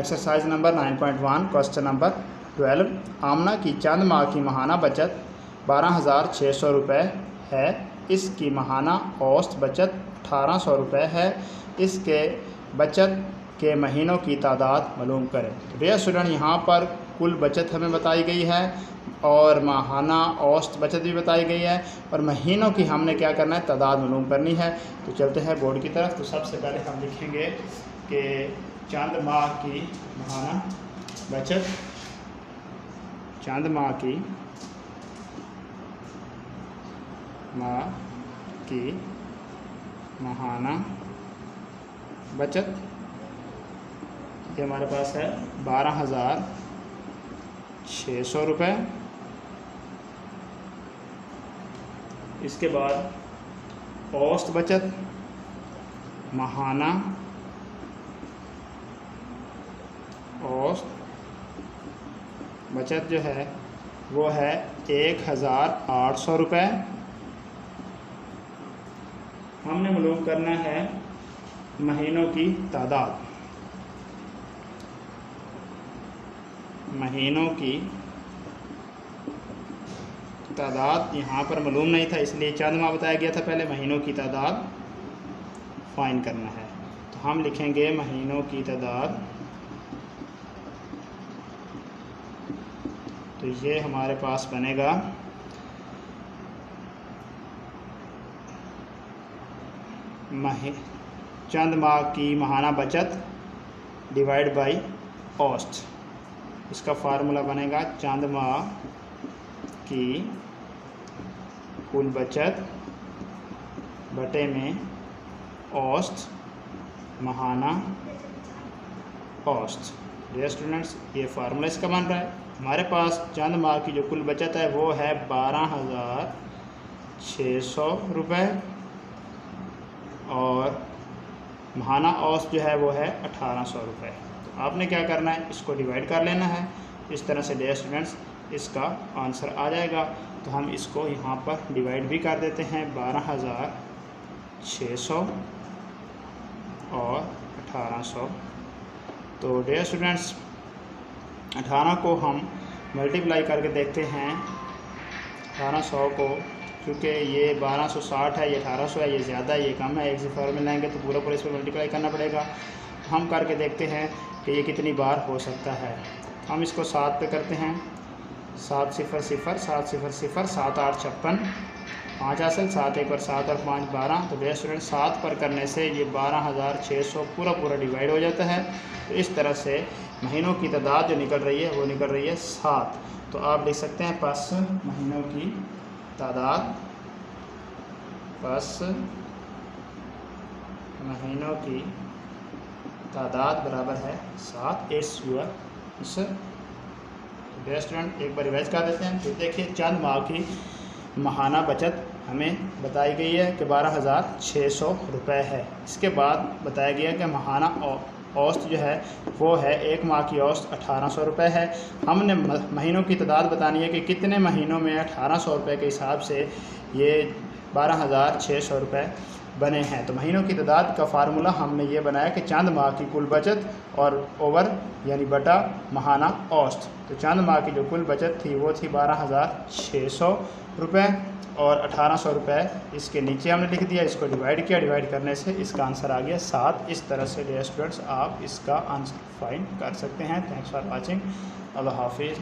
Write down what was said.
Exercise number 9.1 question number 12। आमना की चंद माह की माहाना बचत 12,600 रुपये है। इसकी माहाना औसत बचत 1,800 रुपये है। इसके बचत के महीनों की तादाद मालूम करें। डियर स्टूडेंट, यहाँ पर कुल बचत हमें बताई गई है और माहाना औसत बचत भी बताई गई है और महीनों की हमने क्या करना है, तादाद मालूम करनी है। तो चलते हैं बोर्ड की तरफ। तो सबसे पहले हम लिखेंगे कि चंद माह की माहाना बचत, चंद माह की माहाना बचत, ये हमारे पास है 12,600 रुपये। इसके बाद औसत बचत, माहाना औसत बचत जो है वो है 1,800 रुपये। हमने मालूम करना है महीनों की तादाद। महीनों की तादाद यहाँ पर मालूम नहीं था, इसलिए चंद माह बताया गया था। पहले महीनों की तादाद फाइंड करना है, तो हम लिखेंगे महीनों की तादाद। तो ये हमारे पास बनेगा चंद माह की माहाना बचत डिवाइड बाई औसत। इसका फार्मूला बनेगा चंद माह की कुल बचत बटे में औसत माहाना औसत। डियर स्टूडेंट्स, ये फार्मूला इसका बन रहा है। हमारे पास चंद माह की जो कुल बचत है वो है 12,600 रुपये और माहाना औसत जो है वो है 1,800 रुपये। तो आपने क्या करना है, इसको डिवाइड कर लेना है। इस तरह से डियर स्टूडेंट्स इसका आंसर आ जाएगा। तो हम इसको यहाँ पर डिवाइड भी कर देते हैं, 12,600 और 1,800। तो डियर स्टूडेंट्स 18 को हम मल्टीप्लाई करके देखते हैं। 1,800 को, क्योंकि ये 1260 है, ये 1,800 है, ये ज़्यादा है, ये कम है, एक से फॉर्मूला लाएंगे तो पूरा इस पर मल्टीप्लाई करना पड़ेगा। हम करके देखते हैं कि ये कितनी बार हो सकता है। हम इसको 7 पे करते हैं। 7 0 0 7 0 0 7 8 56, 5 हासिल, 7 1 और 7 और 5 12। तो डियर स्टूडेंट 7 पर करने से ये 12,600 पूरा डिवाइड हो जाता है। तो इस तरह से महीनों की तादाद जो निकल रही है वो निकल रही है 7। तो आप लिख सकते हैं बस महीनों की तादाद, बस महीनों की तादाद बराबर है 7। It's your answer. Dear student एक बार रिवाइज कर देते हैं। फिर देखिए, चंद माह की माहाना बचत हमें बताई गई है कि 12,600 रुपये है। इसके बाद बताया गया कि माहाना औसत जो है वो है एक माह की औसत 1,800 रुपये है। हमने महीनों की तादाद बतानी है कि कितने महीनों में 1,800 रुपये के हिसाब से ये 12,600 रुपये बने हैं। तो महीनों की तादाद का फार्मूला हमने ये बनाया कि चंद माह की कुल बचत और ओवर यानी बटा माहाना औसत। तो चंद माह की जो कुल बचत थी वो थी 12,600 रुपये और 1,800 रुपये इसके नीचे हमने लिख दिया। इसको डिवाइड किया, डिवाइड करने से इसका आंसर आ गया 7। इस तरह से डियर स्टूडेंट्स आप इसका आंसर फाइंड कर सकते हैं। Thanks for watching. अल्लाह हाफिज़।